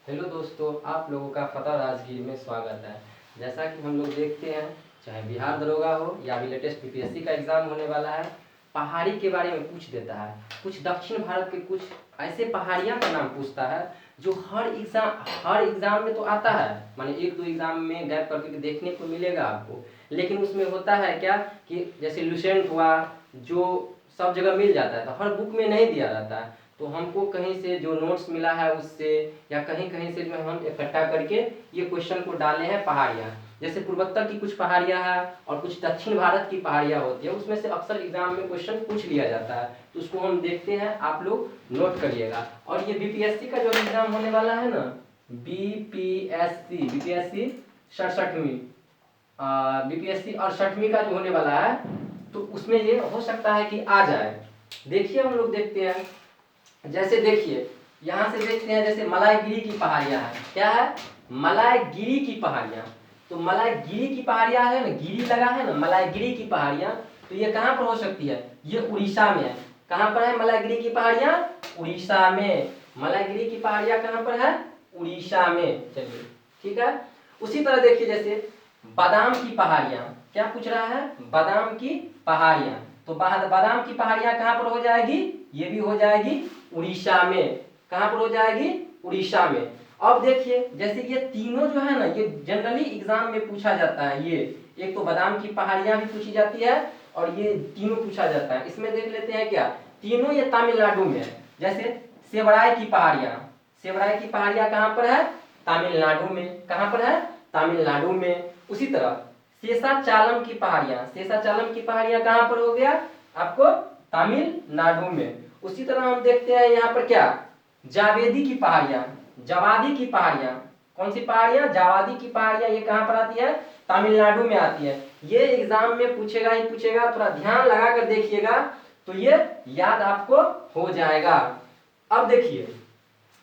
Hello दोस्तों, आप लोगों का फतह राजगीर में स्वागत है। जैसा कि हम लोग देखते हैं, चाहे बिहार दरोगा हो या अभी लेटेस्ट बीपीएससी का एग्ज़ाम होने वाला है, पहाड़ी के बारे में पूछ देता है। कुछ दक्षिण भारत के कुछ ऐसे पहाड़ियाँ का नाम पूछता है जो हर एग्ज़ाम में तो आता है, माने एक दो एग्ज़ाम में गैप करके देखने को मिलेगा आपको। लेकिन उसमें होता है क्या कि जैसे लुसेंट हुआ, जो सब जगह मिल जाता है, तो हर बुक में नहीं दिया जाता है। तो हमको कहीं से जो नोट्स मिला है उससे या कहीं कहीं से जो है हम इकट्ठा करके ये क्वेश्चन को डाले हैं पहाड़ियाँ। जैसे पूर्वोत्तर की कुछ पहाड़ियाँ हैं और कुछ दक्षिण भारत की पहाड़ियाँ होती है, उसमें से अक्सर एग्जाम में क्वेश्चन पूछ लिया जाता है। तो उसको हम देखते हैं, आप लोग नोट करिएगा। और ये बीपीएससी का जो एग्जाम होने वाला है ना, बीपीएससी 67वीं बीपीएससी 68वीं का जो होने वाला है, तो उसमें ये हो सकता है कि आ जाए। देखिए हम लोग देखते हैं, जैसे देखिए यहाँ से देखते हैं, जैसे मलायगिरी की पहाड़ियाँ हैं। क्या है? मलायगिरी की पहाड़ियाँ। तो मलायगिरी की पहाड़ियाँ है ना, गिरी लगा है ना, मलायगिरी की पहाड़ियाँ। तो ये कहाँ पर हो सकती है? ये उड़ीसा में है। कहाँ पर है मलायगिरी की पहाड़ियाँ? उड़ीसा में। मलायगिरी की पहाड़ियाँ कहाँ पर है? उड़ीसा में। चलिए ठीक है। उसी तरह देखिए, जैसे बादाम की पहाड़ियाँ। क्या पूछ रहा है? बादाम की पहाड़ियाँ। तो बादाम की पहाड़ियाँ कहाँ पर हो जाएगी? ये भी हो जाएगी उड़ीसा में। कहाँ पर हो जाएगी? उड़ीसा में। अब देखिए, जैसे ये तीनों जो है ना, ये जनरली एग्जाम में पूछा जाता है। ये एक तो बादाम की पहाड़ियाँ भी पूछी जाती है और ये तीनों पूछा जाता है। इसमें देख लेते हैं क्या, तीनों ये तमिलनाडु में है। जैसे सेवड़ाई की पहाड़ियाँ। सेवड़ाई की पहाड़ियाँ कहाँ पर है? तमिलनाडु में। कहाँ पर है? तमिलनाडु में। उसी तरह शेषाचालम की पहाड़ियाँ। शेषाचालम की पहाड़ियाँ कहाँ पर हो गया आपको? तमिलनाडु में। उसी तरह हम देखते हैं यहाँ पर क्या, जावेदी की पहाड़ियाँ। जवादी की पहाड़ियाँ। कौन सी पहाड़ियाँ? जावादी की पहाड़ियाँ। ये कहाँ पर आती है? तमिलनाडु में आती है। ये एग्जाम में पूछेगा ही पूछेगा, थोड़ा ध्यान लगा कर देखिएगा तो ये याद आपको हो जाएगा। अब देखिए,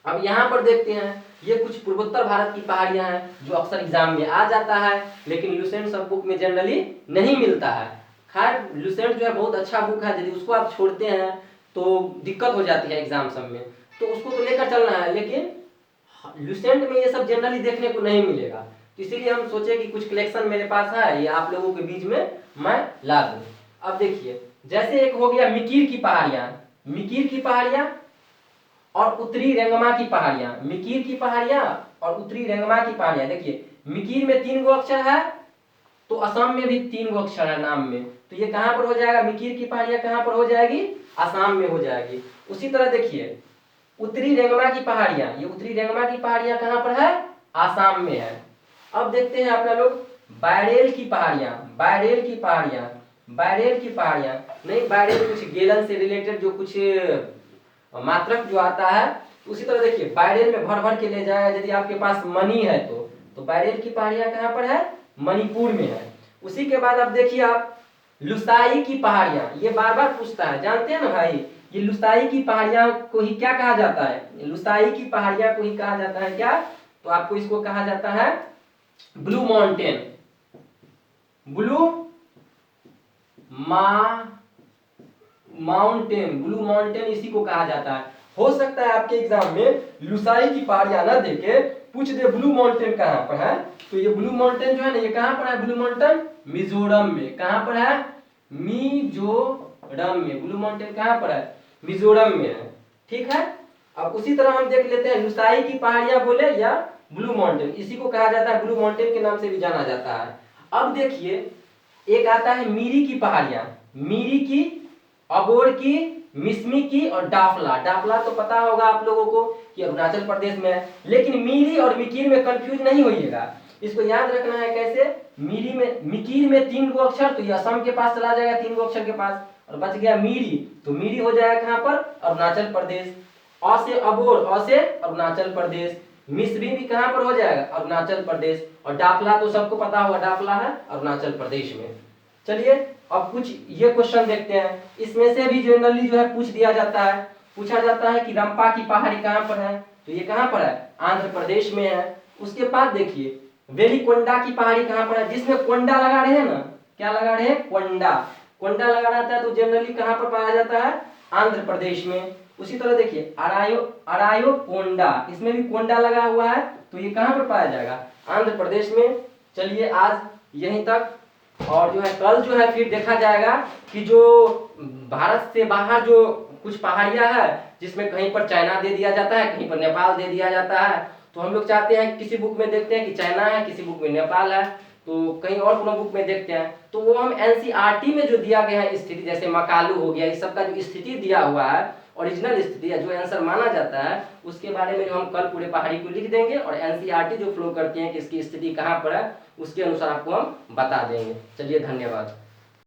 अब यहाँ पर देखते हैं, ये कुछ पूर्वोत्तर भारत की पहाड़ियाँ हैं जो अक्सर एग्जाम में आ जाता है, लेकिन लुसेंट सब बुक में जनरली नहीं मिलता है। खैर लुसेंट जो है बहुत अच्छा बुक है, यदि उसको आप छोड़ते हैं तो दिक्कत हो जाती है एग्जाम सब में, तो उसको तो लेकर चलना है। लेकिन लुसेंट में ये सब जनरली देखने को नहीं मिलेगा, तो इसीलिए हम सोचे कि कुछ कलेक्शन मेरे पास है, ये आप लोगों के बीच में मैं ला दूँ। अब देखिए, जैसे एक हो गया मिकिर की पहाड़ियाँ। मिकिर की पहाड़ियाँ और उत्तरी रेंगमा की पहाड़ियाँ। मिकिर की पहाड़ियाँ और उत्तरी रेंगमा की पहाड़ियाँ। देखिए मिकिर में 3 गो अक्षर है, तो असम में भी 3 गो अक्षर है नाम में, तो ये कहाँ पर हो जाएगा? मिकिर की पहाड़ियाँ कहाँ पर हो जाएगी? असम में हो जाएगी। उसी तरह देखिए उत्तरी रेंगमा की पहाड़ियाँ। ये उत्तरी रेंगमा की पहाड़ियाँ कहाँ पर है? आसाम में है। अब देखते हैं अपना लोग बैरेल की पहाड़ियाँ। बैरेल की पहाड़ियाँ। बैरेल की पहाड़ियाँ नहीं, बैरेल कुछ गेलन से रिलेटेड जो कुछ मात्रक जो आता है। उसी तरह देखिए बैरेल में भर भर के ले जाएगा यदि आपके पास मनी है तो बैरेल की पहाड़ियाँ कहाँ पर है? मणिपुर में है। उसी के बाद अब देखिए आप लुसाई की पहाड़ियाँ। ये बार बार पूछता है, जानते हैं ना भाई, ये लुसाई की पहाड़ियाँ को ही क्या कहा जाता है? लुसाई की पहाड़ियाँ को ही कहा जाता है क्या? तो आपको इसको कहा जाता है blue mountain. Blue mountain, blue mountain इसी को कहा जाता है। हो सकता है आपके एग्जाम में लुसाई की पहाड़ियां ना देके पूछ दे ब्लू माउंटेन कहाँ पर है। तो ये ब्लू माउंटेन जो है ना, ये कहाँ पर है? ब्लू माउंटेन मिजोरम में। कहाँ पर है? मिजोरम में। ब्लू माउंटेन कहाँ पर है? मिजोरम में है। ठीक है। अब उसी तरह हम देख लेते हैं लुसाई की पहाड़ियां बोले या ब्लू माउंटेन, इसी को कहा जाता है, ब्लू माउंटेन के नाम से भी जाना जाता है। अब देखिए एक आता है मीरी की पहाड़ियां। मीरी की, अबोर की, मिसमी की और डाफला। डाफला तो पता होगा आप लोगों को कि अरुणाचल प्रदेश में है, लेकिन मीरी और मिकिर में कंफ्यूज नहीं होइएगा। इसको याद रखना है कैसे, मीरी में, मिकिर में 3 गो अक्षर, तो ये असम के पास चला जाएगा 3 गो अक्षर के पास, और बच गया मीरी, तो मीरी हो जाएगा कहाँ पर? अरुणाचल प्रदेश। अ से अबोर, अ से अरुणाचल प्रदेश। मिसरी भी कहाँ पर हो जाएगा? अरुणाचल प्रदेश। और डाफला तो सबको पता होगा, डाफला है अरुणाचल प्रदेश में। चलिए अब कुछ ये क्वेश्चन देखते हैं, इसमें से भी जनरली जो है पूछ दिया जाता है। पूछा जाता है कि रंपा की पहाड़ी कहाँ पर है? तो ये कहाँ पर है? आंध्र प्रदेश में है। उसके बाद देखिए वेलिकोंडा की पहाड़ी कहाँ पर है? जिसमें कोंडा लगा रहे हैं ना, क्या लगा रहे हैं? कोंडा। कोंडा लगा रहता है तो जनरली कहाँ पर पाया जाता है? आंध्र प्रदेश में। उसी तरह देखिए अरायोकोंडा, इसमें भी कोंडा लगा हुआ है, तो ये कहाँ पर पाया जाएगा? आंध्र प्रदेश में। चलिए आज यहीं तक, और जो है कल जो है फिर देखा जाएगा कि जो भारत से बाहर जो कुछ पहाड़ियां है, जिसमें कहीं पर चाइना दे दिया जाता है, कहीं पर नेपाल दे दिया जाता है, तो हम लोग चाहते हैं किसी बुक में देखते हैं कि चाइना है, किसी बुक में नेपाल है, तो कहीं और कोनो बुक में देखते हैं, तो वो हम एनसीईआरटी में जो दिया गया है स्थिति, जैसे मकालू हो गया, इस सब का जो स्थिति दिया हुआ है, ओरिजिनल स्थिति है, जो आंसर माना जाता है, उसके बारे में जो हम कल पूरे पहाड़ी को लिख देंगे, और एनसीईआरटी जो फ्लो करती है कि इसकी स्थिति कहाँ पर है, उसके अनुसार आपको हम बता देंगे। चलिए धन्यवाद।